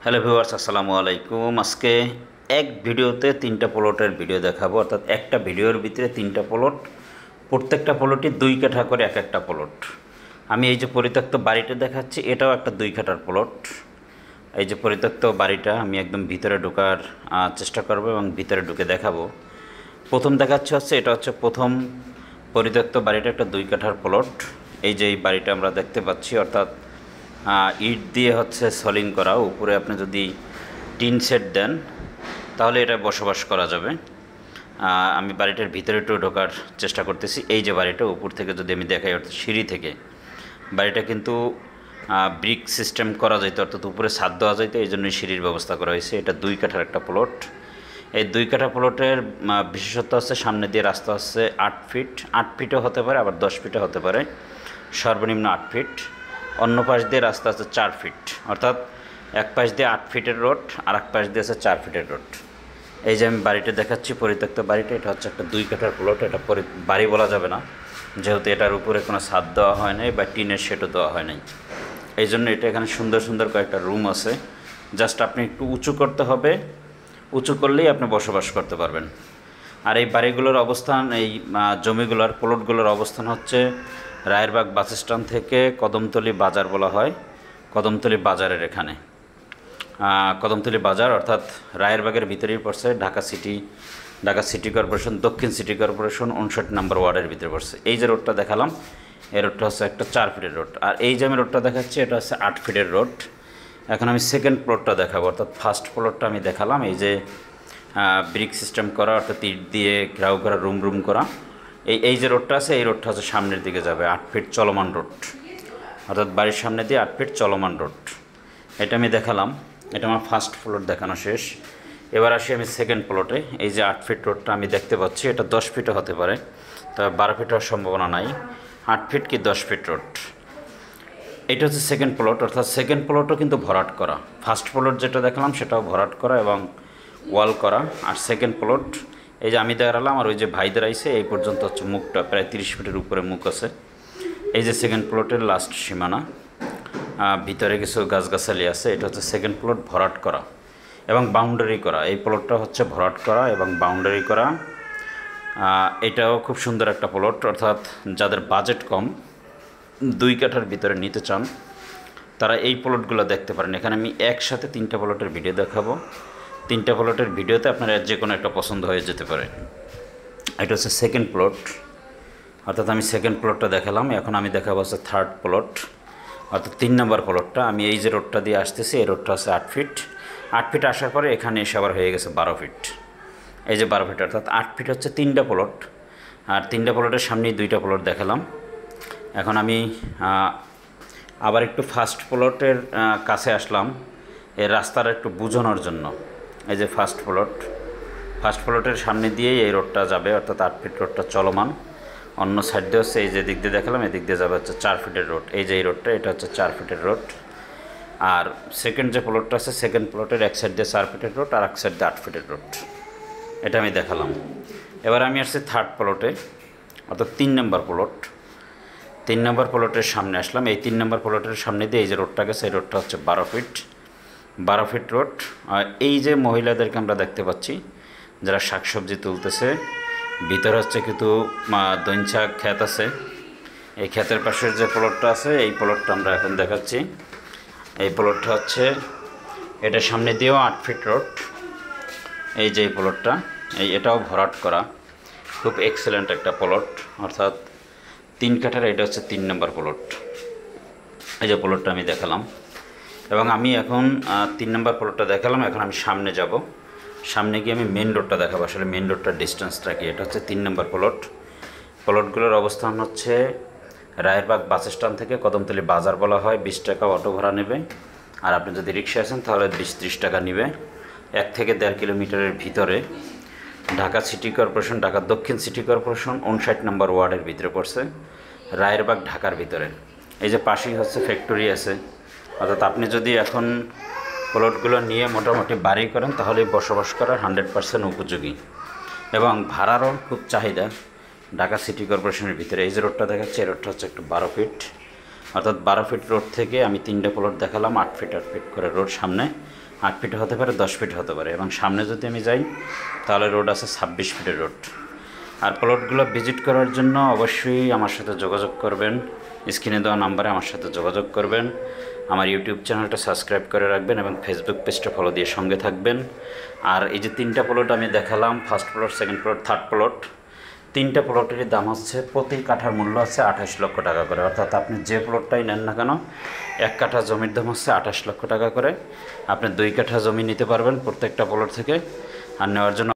Hello viewers, আসসালামু আলাইকুম। আজকে এক ভিডিওতে তিনটা প্লটের ভিডিও দেখাবো, অর্থাৎ একটা ভিডিওর ভিতরে তিনটা প্লট, প্রত্যেকটা প্লটই 2 কাঠা করে এক একটা প্লট। আমি এই যে পরিত্যক্ত বাড়িটা দেখাচ্ছি, এটাও একটা 2 কাঠার প্লট। এই যে পরিত্যক্ত বাড়িটা আমি একদম ভিতরে ঢোকার চেষ্টা করব এবং ভিতরে ঢুকে দেখাবো। প্রথম দেখাচ্ছে হচ্ছে এটা হচ্ছে প্রথম পরিত্যক্ত বাড়িটা, একটা 2 কাঠার প্লট। এই যে এই বাড়িটা আমরা দেখতে পাচ্ছি, অর্থাৎ ইট দিয়ে হচ্ছে সলিং করা। উপরে আপনি যদি টিন শেড দেন তাহলে এটা বসবাস করা যাবে। আমি বাড়িটার ভিতরে একটু ঢোকার চেষ্টা করতেছি। এই যে বাড়িটা উপর থেকে যদি আমি দেখাই, অর্থাৎ সিঁড়ি থেকে বাড়িটা কিন্তু ব্রিক সিস্টেম করা যেত, অর্থাৎ উপরে ছাদ দেওয়া যেত, এই জন্যই সিঁড়ির ব্যবস্থা করা হয়েছে। এটা 2 কাঠার একটা প্লট। এই 2 কাঠা প্লটের বিশেষত্ব হচ্ছে সামনে দিয়ে রাস্তা হচ্ছে 8 ফিট। 8 ফিটও হতে পারে, আবার 10 ফিটও হতে পারে, সর্বনিম্ন 8 ফিট। অন্য পাশ দিয়ে রাস্তা আছে 4 ফিট, অর্থাৎ এক পাশ দিয়ে 8 ফিটের রোড, আর এক পাশ দিয়ে আছে 4 ফিটের রোড। এই যে আমি বাড়িটা দেখাচ্ছি, পরিত্যক্ত বাড়িটা, এটা হচ্ছে একটা 2 কাঠার প্লট। এটা বাড়ি বলা যাবে না, যেহেতু এটার উপরে কোনো ছাদ দেওয়া হয় নাই বা টিনের শেডও দেওয়া হয় নাই। এই জন্য এটা এখানে সুন্দর সুন্দর কয়েকটা রুম আছে। জাস্ট আপনি একটু উঁচু করতে হবে, উঁচু করলেই আপনি বসবাস করতে পারবেন। আর এই বাড়িগুলোর অবস্থান, এই জমিগুলোর প্লটগুলোর অবস্থান হচ্ছে রায়েরবাগ বাস স্ট্যান্ড থেকে কদমতলী বাজার বলা হয়, কদমতলী বাজারের এখানে। কদমতলী বাজার অর্থাৎ রায়েরবাগের ভিতরেই পড়ছে। ঢাকা সিটি কর্পোরেশন, দক্ষিণ সিটি কর্পোরেশন 59 নম্বর ওয়ার্ডের ভিতরে পড়ছে। এই যে রোডটা দেখালাম, এই রোডটা হচ্ছে একটা 4 ফিটের রোড। আর এই যে আমি রোডটা দেখাচ্ছি, এটা হচ্ছে 8 ফিটের রোড। এখন আমি সেকেন্ড প্লটটা দেখাবো, অর্থাৎ ফার্স্ট প্লটটা আমি দেখালাম। এই যে ব্রিক সিস্টেম করা, অর্থাৎ ইট দিয়ে ঘেরাও করা, রুম করা। এই যে রোডটা আছে, এই রোডটা হচ্ছে সামনের দিকে যাবে, 8 ফিট চলমান রোড, অর্থাৎ বাড়ির সামনে দিয়ে 8 ফিট চলমান রোড। এটা আমি দেখালাম। এটা আমার ফার্স্ট প্লট দেখানো শেষ। এবার আসি আমি সেকেন্ড প্লটে। এই যে 8 ফিট রোডটা আমি দেখতে পাচ্ছি, এটা 10 ফিটও হতে পারে, তবে 12 ফিট হওয়ার সম্ভাবনা নাই। 8 ফিট কি 10 ফিট রোড। এটা হচ্ছে সেকেন্ড প্লট, অর্থাৎ সেকেন্ড প্লটও কিন্তু ভরাট করা। ফার্স্ট প্লট যেটা দেখলাম সেটাও ভরাট করা এবং ওয়াল করা। আর সেকেন্ড প্লট এই যে আমি দেখালাম, আর ওই যে ভাইদের আইসে এই পর্যন্ত হচ্ছে মুখটা প্রায় 30 ফিটের উপরে মুখ আছে। এই যে সেকেন্ড প্লটের লাস্ট সীমানা, ভিতরে কিছু গাছগাছালি আছে। এটা হচ্ছে সেকেন্ড প্লট ভরাট করা এবং বাউন্ডারি করা। এই প্লটটা হচ্ছে ভরাট করা এবং বাউন্ডারি করা। এটাও খুব সুন্দর একটা প্লট, অর্থাৎ যাদের বাজেট কম, 2 কাঠার ভিতরে নিতে চান, তারা এই প্লটগুলো দেখতে পারেন। এখানে আমি একসাথে 3টা প্লটের ভিডিও দেখাবো। 3টা প্লটের ভিডিওতে আপনার যে কোনো একটা পছন্দ হয়ে যেতে পারে। এটা হচ্ছে সেকেন্ড প্লট, অর্থাৎ আমি সেকেন্ড প্লটটা দেখালাম। এখন আমি দেখাবো হচ্ছে থার্ড প্লট, অর্থাৎ 3 নম্বর প্লটটা। আমি এই যে রোডটা দিয়ে আসতেছি, এই রোডটা হচ্ছে 8 ফিট। 8 ফিট আসার পরে এখানে এসে আবার হয়ে গেছে 12 ফিট। এই যে 12 ফিট, অর্থাৎ 8 ফিট হচ্ছে 3টা প্লট। আর 3টা প্লটের সামনেই 2টা প্লট দেখালাম। এখন আমি আবার একটু ফার্স্ট প্লটের কাছে আসলাম, এই রাস্তার একটু বোঝানোর জন্য। এই যে ফার্স্ট প্লটের সামনে দিয়েই এই রোডটা যাবে, অর্থাৎ 8 ফিট রোডটা চলমান। অন্য সাইড দিয়ে হচ্ছে এই যে দিক দিয়ে দেখালাম, এদিক দিয়ে যাবে হচ্ছে 4 ফিটের রোড। এই যে এই রোডটা, এটা হচ্ছে 4 ফিটের রোড। আর সেকেন্ড যে প্লটটা আছে, সেকেন্ড প্লটের এক সাইড দিয়ে 4 ফিটের রোড, আর এক সাইড দিয়ে 8 ফিটের রোড। এটা আমি দেখালাম। এবার আমি আসছি থার্ড প্লটে, অর্থাৎ 3 নম্বর প্লট। 3 নম্বর প্লটের সামনে আসলাম। এই 3 নম্বর প্লটের সামনে দিয়ে এই যে রোডটা গেছে, এই রোডটা হচ্ছে 12 ফিট রোড। আর এই যে মহিলাদেরকে আমরা দেখতে পাচ্ছি, যারা শাকসবজি তুলতেছে। ভিতরে হচ্ছে কিন্তু দইঞ্চা ক্ষেত আছে। এই ক্ষেতের পাশের যে প্লটটা আছে, এই প্লটটা আমরা এখন দেখাচ্ছি। এই প্লটটা হচ্ছে, এটা সামনে দিয়েও 8 ফিট রোড। এই যে এই প্লটটা, এটাও ভরাট করা, খুব এক্সেলেন্ট একটা প্লট, অর্থাৎ 3 কাঠার। এটা হচ্ছে 3 নম্বর প্লট। এই যে প্লটটা আমি দেখালাম, এবং আমি এখন 3 নম্বর প্লটটা দেখালাম। এখন আমি সামনে যাব, সামনে গিয়ে আমি মেন রোডটা দেখাবো। আসলে মেন রোডটার ডিস্টেন্সটা কি। এটা হচ্ছে 3 নম্বর প্লট। প্লটগুলোর অবস্থান হচ্ছে রায়েরবাগ বাস স্ট্যান্ড থেকে কদমতলী বাজার বলা হয়। 20 টাকা অটো ভাড়া নেবে, আর আপনি যদি রিক্সা আসেন তাহলে 20-30 টাকা নেবে। 1 থেকে 1.5 কিলোমিটারের ভিতরে ঢাকা সিটি কর্পোরেশন, ঢাকা দক্ষিণ সিটি কর্পোরেশন 59 নম্বর ওয়ার্ডের ভিতরে পড়ছে, রায়েরবাগ ঢাকার ভিতরে। এই যে পাশেই হচ্ছে ফ্যাক্টরি আছে, অর্থাৎ আপনি যদি এখন প্লটগুলো নিয়ে মোটামুটি বাড়ি করেন তাহলে বসবাস করার 100% উপযোগী, এবং ভাড়ারও খুব চাহিদা ঢাকা সিটি কর্পোরেশনের ভিতরে। এই যে রোডটা দেখাচ্ছে, এই রোডটা হচ্ছে একটু 12 ফিট, অর্থাৎ 12 ফিট রোড থেকে আমি 3টা প্লট দেখালাম। 8 ফিট করে রোড সামনে, 8 ফিট হতে পারে, 10 ফিট হতে পারে। এবং সামনে যদি আমি যাই তাহলে রোড আছে 26 ফিটের রোড। আর প্লটগুলো ভিজিট করার জন্য অবশ্যই আমার সাথে যোগাযোগ করবেন, স্ক্রিনে দেওয়া নাম্বারে আমার সাথে যোগাযোগ করবেন। আমার ইউটিউব চ্যানেলটা সাবস্ক্রাইব করে রাখবেন এবং ফেসবুক পেজটা ফলো দিয়ে সঙ্গে থাকবেন। আর এই যে 3টা প্লট আমি দেখালাম, first plot, second plot, third plot, 3টা প্লটেরই দাম হচ্ছে প্রতি কাঠার মূল্য হচ্ছে 28 লক্ষ টাকা করে। অর্থাৎ আপনি যে প্লটটাই নেন না কেন, 1 কাঠা জমির দাম হচ্ছে 28 লক্ষ টাকা করে। আপনি 2 কাঠা জমি নিতে পারবেন প্রত্যেকটা প্লট থেকে। আর নেওয়ার জন্য